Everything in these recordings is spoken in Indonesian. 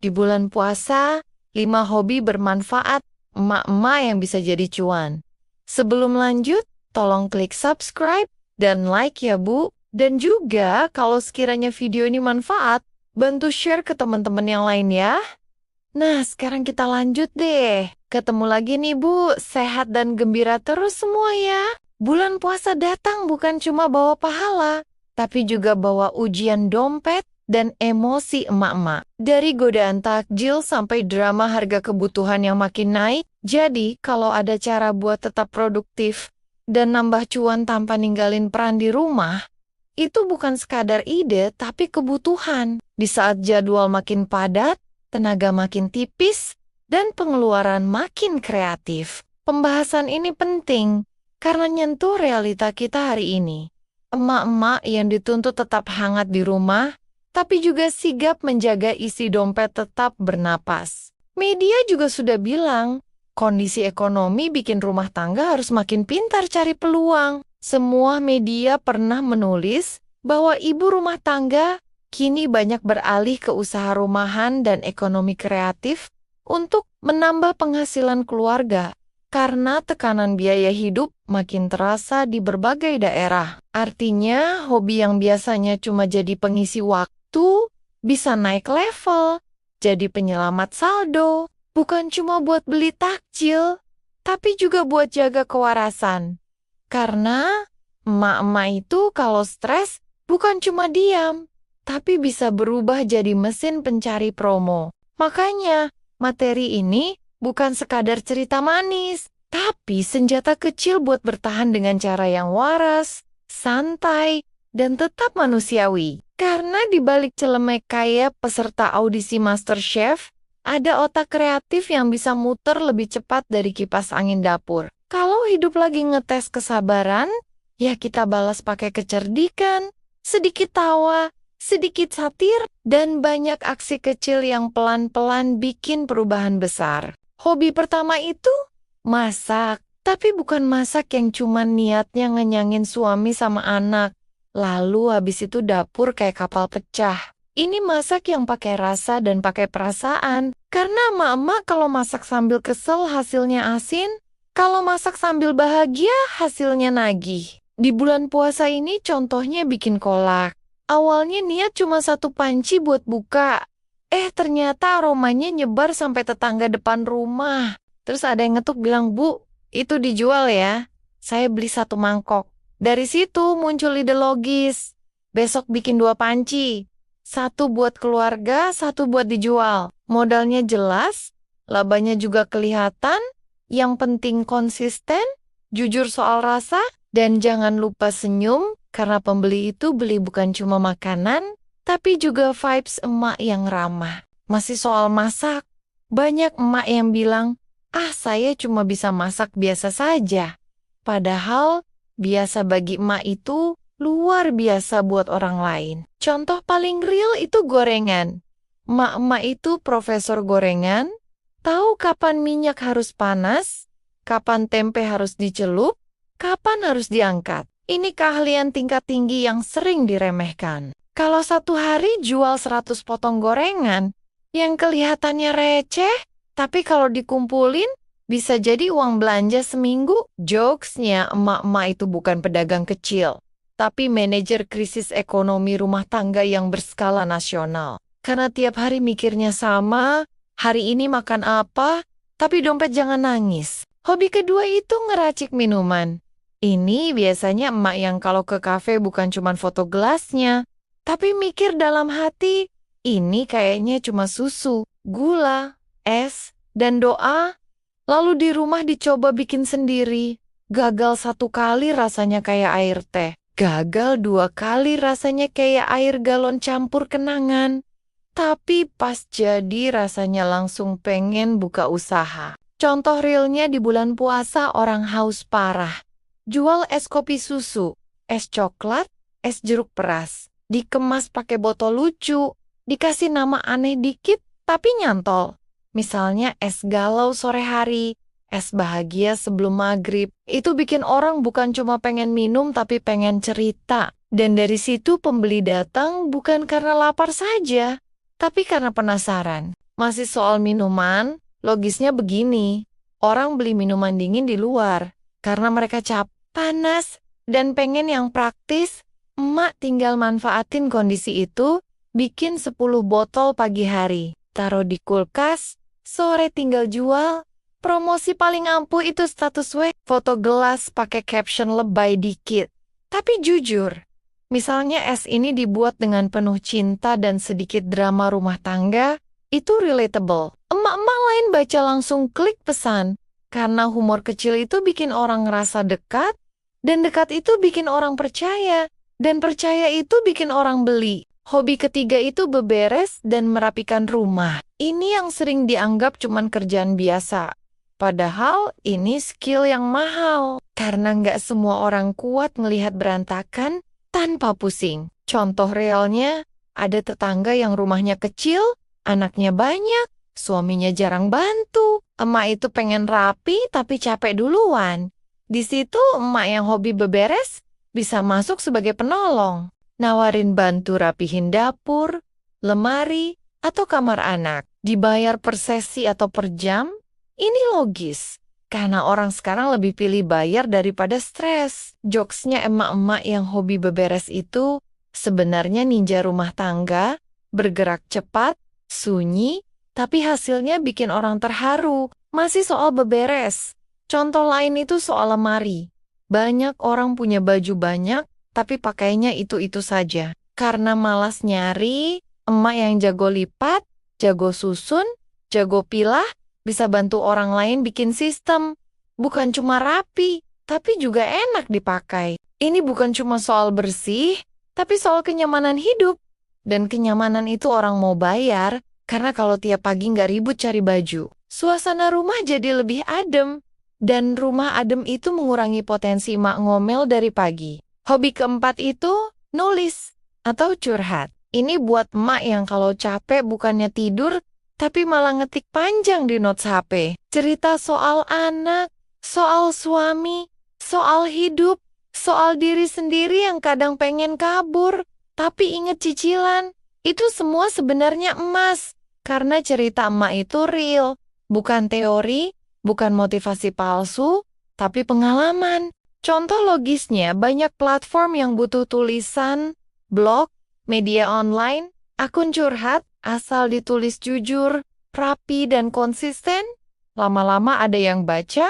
Di bulan puasa, 5 hobi bermanfaat emak-emak yang bisa jadi cuan. Sebelum lanjut, tolong klik subscribe dan like ya Bu. Dan juga kalau sekiranya video ini manfaat, bantu share ke teman-teman yang lain ya. Nah, sekarang kita lanjut deh. Ketemu lagi nih Bu, sehat dan gembira terus semua ya. Bulan puasa datang bukan cuma bawa pahala, tapi juga bawa ujian dompet dan emosi emak-emak. Dari godaan takjil sampai drama harga kebutuhan yang makin naik. Jadi, kalau ada cara buat tetap produktif dan nambah cuan tanpa ninggalin peran di rumah, itu bukan sekadar ide, tapi kebutuhan. Di saat jadwal makin padat, tenaga makin tipis, dan pengeluaran makin kreatif. Pembahasan ini penting karena nyentuh realita kita hari ini. Emak-emak yang dituntut tetap hangat di rumah, tapi juga sigap menjaga isi dompet tetap bernapas. Media juga sudah bilang, kondisi ekonomi bikin rumah tangga harus makin pintar cari peluang. Semua media pernah menulis bahwa ibu rumah tangga kini banyak beralih ke usaha rumahan dan ekonomi kreatif untuk menambah penghasilan keluarga karena tekanan biaya hidup makin terasa di berbagai daerah. Artinya, hobi yang biasanya cuma jadi pengisi waktu bisa naik level, jadi penyelamat saldo, bukan cuma buat beli takjil, tapi juga buat jaga kewarasan. Karena emak-emak itu kalau stres bukan cuma diam, tapi bisa berubah jadi mesin pencari promo. Makanya, materi ini bukan sekadar cerita manis, tapi senjata kecil buat bertahan dengan cara yang waras, santai, dan tetap manusiawi. Karena di balik celemek kayak peserta audisi MasterChef, ada otak kreatif yang bisa muter lebih cepat dari kipas angin dapur. Kalau hidup lagi ngetes kesabaran, ya kita balas pakai kecerdikan, sedikit tawa, sedikit satir, dan banyak aksi kecil yang pelan-pelan bikin perubahan besar. Hobi pertama itu masak, tapi bukan masak yang cuma niatnya ngenyangin suami sama anak. Lalu habis itu dapur kayak kapal pecah. Ini masak yang pakai rasa dan pakai perasaan. Karena emak-emak kalau masak sambil kesel hasilnya asin, kalau masak sambil bahagia hasilnya nagih. Di bulan puasa ini contohnya bikin kolak. Awalnya niat cuma 1 panci buat buka. Ternyata aromanya nyebar sampai tetangga depan rumah. Terus ada yang ngetuk bilang, "Bu, itu dijual ya." Saya beli 1 mangkok. Dari situ muncul ide logis. Besok bikin 2 panci. 1 buat keluarga, 1 buat dijual. Modalnya jelas, labanya juga kelihatan. Yang penting konsisten, jujur soal rasa, dan jangan lupa senyum, karena pembeli itu beli bukan cuma makanan, tapi juga vibes emak yang ramah. Masih soal masak, banyak emak yang bilang, saya cuma bisa masak biasa saja. Padahal, biasa bagi emak itu luar biasa buat orang lain. Contoh paling real itu gorengan. Emak-emak itu profesor gorengan, tahu kapan minyak harus panas, kapan tempe harus dicelup, kapan harus diangkat. Ini keahlian tingkat tinggi yang sering diremehkan. Kalau 1 hari jual 100 potong gorengan, yang kelihatannya receh, tapi kalau dikumpulin, bisa jadi uang belanja seminggu. Jokesnya, emak-emak itu bukan pedagang kecil, tapi manajer krisis ekonomi rumah tangga yang berskala nasional. Karena tiap hari mikirnya sama, hari ini makan apa, tapi dompet jangan nangis. Hobi kedua itu ngeracik minuman. Ini biasanya emak yang kalau ke kafe bukan cuma foto gelasnya, tapi mikir dalam hati, ini kayaknya cuma susu, gula, es, dan doa. Lalu di rumah dicoba bikin sendiri. Gagal 1 kali rasanya kayak air teh. Gagal 2 kali rasanya kayak air galon campur kenangan. Tapi pas jadi rasanya langsung pengen buka usaha. Contoh realnya di bulan puasa orang haus parah. Jual es kopi susu, es coklat, es jeruk peras. Dikemas pakai botol lucu, dikasih nama aneh dikit tapi nyantol. Misalnya es galau sore hari, es bahagia sebelum maghrib. Itu bikin orang bukan cuma pengen minum tapi pengen cerita. Dan dari situ pembeli datang bukan karena lapar saja, tapi karena penasaran. Masih soal minuman, logisnya begini. Orang beli minuman dingin di luar karena mereka capek, panas, dan pengen yang praktis. Emak tinggal manfaatin kondisi itu, bikin 10 botol pagi hari, taruh di kulkas, sore tinggal jual. Promosi paling ampuh itu status foto gelas pakai caption lebay dikit. Tapi jujur, misalnya es ini dibuat dengan penuh cinta dan sedikit drama rumah tangga, itu relatable. Emak-emak lain baca langsung klik pesan, karena humor kecil itu bikin orang ngerasa dekat, dan dekat itu bikin orang percaya, dan percaya itu bikin orang beli. Hobi ketiga itu beberes dan merapikan rumah. Ini yang sering dianggap cuman kerjaan biasa. Padahal ini skill yang mahal, karena nggak semua orang kuat melihat berantakan tanpa pusing. Contoh realnya, ada tetangga yang rumahnya kecil, anaknya banyak, suaminya jarang bantu. Emak itu pengen rapi tapi capek duluan. Di situ emak yang hobi beberes bisa masuk sebagai penolong. Nawarin bantu rapihin dapur, lemari, atau kamar anak. Dibayar per sesi atau per jam? Ini logis. Karena orang sekarang lebih pilih bayar daripada stres. Jokesnya emak-emak yang hobi beberes itu sebenarnya ninja rumah tangga, bergerak cepat, sunyi, tapi hasilnya bikin orang terharu. Masih soal beberes. Contoh lain itu soal lemari. Banyak orang punya baju banyak, tapi pakainya itu-itu saja. Karena malas nyari, emak yang jago lipat, jago susun, jago pilah, bisa bantu orang lain bikin sistem. Bukan cuma rapi, tapi juga enak dipakai. Ini bukan cuma soal bersih, tapi soal kenyamanan hidup. Dan kenyamanan itu orang mau bayar, karena kalau tiap pagi nggak ribut cari baju, suasana rumah jadi lebih adem. Dan rumah adem itu mengurangi potensi mak ngomel dari pagi. Hobi keempat itu nulis atau curhat. Ini buat emak yang kalau capek bukannya tidur, tapi malah ngetik panjang di notes HP. Cerita soal anak, soal suami, soal hidup, soal diri sendiri yang kadang pengen kabur, tapi inget cicilan. Itu semua sebenarnya emas. Karena cerita emak itu real, bukan teori, bukan motivasi palsu, tapi pengalaman. Contoh logisnya, banyak platform yang butuh tulisan, blog, media online, akun curhat, asal ditulis jujur, rapi, dan konsisten. Lama-lama ada yang baca,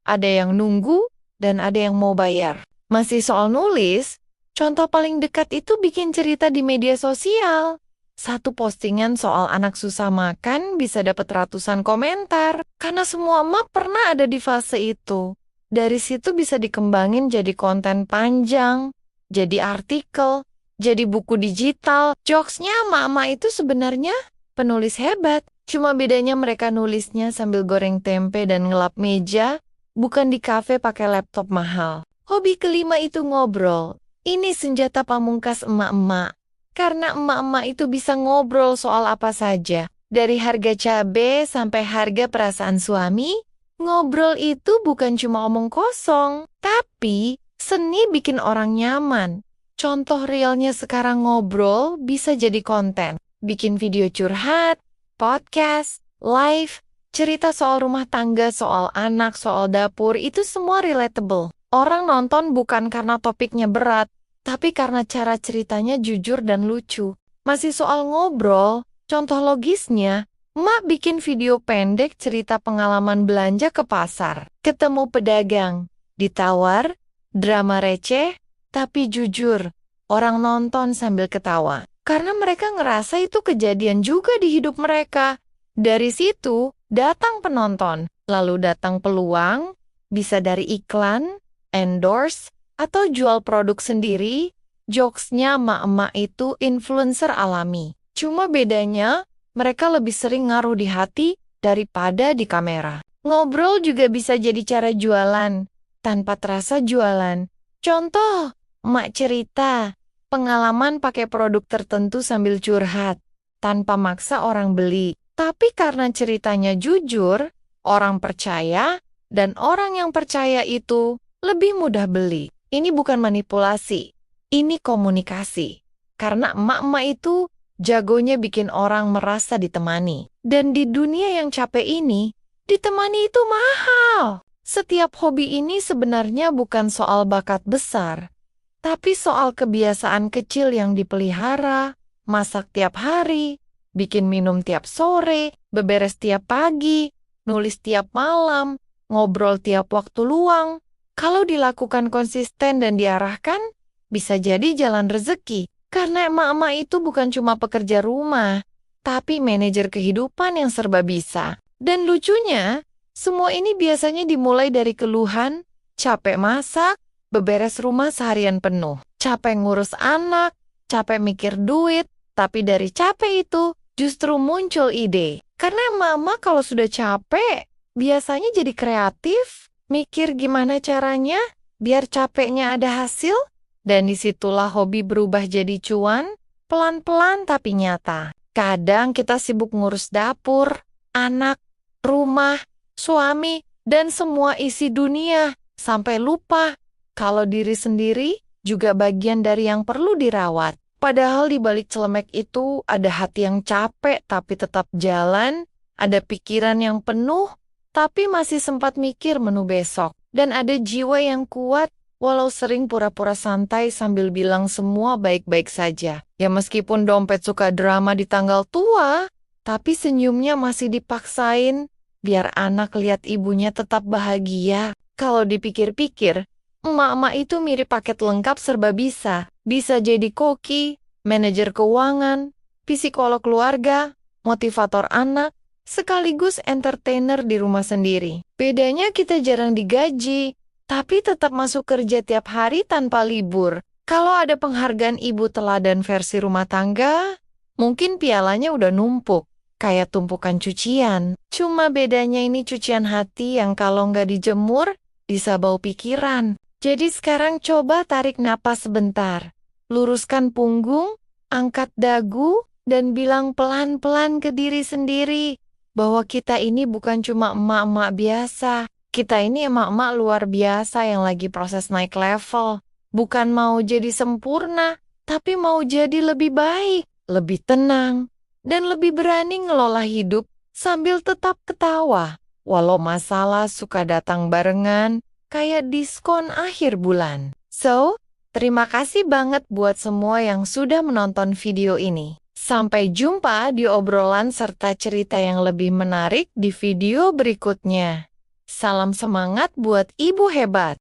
ada yang nunggu, dan ada yang mau bayar. Masih soal nulis, contoh paling dekat itu bikin cerita di media sosial. Satu postingan soal anak susah makan bisa dapat ratusan komentar, karena semua emak pernah ada di fase itu. Dari situ bisa dikembangin jadi konten panjang, jadi artikel, jadi buku digital. Jokesnya emak-emak itu sebenarnya penulis hebat. Cuma bedanya mereka nulisnya sambil goreng tempe dan ngelap meja, bukan di kafe pakai laptop mahal. Hobi kelima itu ngobrol. Ini senjata pamungkas emak-emak. Karena emak-emak itu bisa ngobrol soal apa saja. Dari harga cabai sampai harga perasaan suami, ngobrol itu bukan cuma omong kosong, tapi seni bikin orang nyaman. Contoh realnya sekarang ngobrol bisa jadi konten. Bikin video curhat, podcast, live, cerita soal rumah tangga, soal anak, soal dapur, itu semua relatable. Orang nonton bukan karena topiknya berat, tapi karena cara ceritanya jujur dan lucu. Masih soal ngobrol, contoh logisnya, emak bikin video pendek cerita pengalaman belanja ke pasar. Ketemu pedagang, ditawar, drama receh, tapi jujur, orang nonton sambil ketawa. Karena mereka ngerasa itu kejadian juga di hidup mereka. Dari situ, datang penonton, lalu datang peluang, bisa dari iklan, endorse, atau jual produk sendiri. Jokesnya emak-emak itu influencer alami. Cuma bedanya, mereka lebih sering ngaruh di hati daripada di kamera. Ngobrol juga bisa jadi cara jualan, tanpa terasa jualan. Contoh, emak cerita, pengalaman pakai produk tertentu sambil curhat, tanpa maksa orang beli. Tapi karena ceritanya jujur, orang percaya, dan orang yang percaya itu lebih mudah beli. Ini bukan manipulasi, ini komunikasi. Karena emak-emak itu Jagonya bikin orang merasa ditemani. Dan di dunia yang capek ini, ditemani itu mahal. Setiap hobi ini sebenarnya bukan soal bakat besar, tapi soal kebiasaan kecil yang dipelihara, masak tiap hari, bikin minum tiap sore, beberes tiap pagi, nulis tiap malam, ngobrol tiap waktu luang. Kalau dilakukan konsisten dan diarahkan, bisa jadi jalan rezeki. Karena emak-emak itu bukan cuma pekerja rumah, tapi manajer kehidupan yang serba bisa. Dan lucunya, semua ini biasanya dimulai dari keluhan, capek masak, beberes rumah seharian penuh, capek ngurus anak, capek mikir duit, tapi dari capek itu justru muncul ide. Karena emak-emak kalau sudah capek, biasanya jadi kreatif, mikir gimana caranya biar capeknya ada hasil. Dan disitulah hobi berubah jadi cuan, pelan-pelan tapi nyata. Kadang kita sibuk ngurus dapur, anak, rumah, suami, dan semua isi dunia, sampai lupa kalau diri sendiri juga bagian dari yang perlu dirawat. Padahal di balik celemek itu ada hati yang capek tapi tetap jalan, ada pikiran yang penuh tapi masih sempat mikir menu besok, dan ada jiwa yang kuat walau sering pura-pura santai sambil bilang semua baik-baik saja. Ya meskipun dompet suka drama di tanggal tua, tapi senyumnya masih dipaksain biar anak lihat ibunya tetap bahagia. Kalau dipikir-pikir, emak-emak itu mirip paket lengkap serba bisa. Bisa jadi koki, manajer keuangan, psikolog keluarga, motivator anak, sekaligus entertainer di rumah sendiri. Bedanya kita jarang digaji, tapi tetap masuk kerja tiap hari tanpa libur. Kalau ada penghargaan ibu teladan versi rumah tangga, mungkin pialanya udah numpuk, kayak tumpukan cucian. Cuma bedanya ini cucian hati yang kalau nggak dijemur, bisa bau pikiran. Jadi sekarang coba tarik napas sebentar. Luruskan punggung, angkat dagu, dan bilang pelan-pelan ke diri sendiri bahwa kita ini bukan cuma emak-emak biasa. Kita ini emak-emak luar biasa yang lagi proses naik level. Bukan mau jadi sempurna, tapi mau jadi lebih baik, lebih tenang, dan lebih berani ngelola hidup sambil tetap ketawa. Walau masalah suka datang barengan, kayak diskon akhir bulan. So, terima kasih banget buat semua yang sudah menonton video ini. Sampai jumpa di obrolan serta cerita yang lebih menarik di video berikutnya. Salam semangat buat ibu hebat.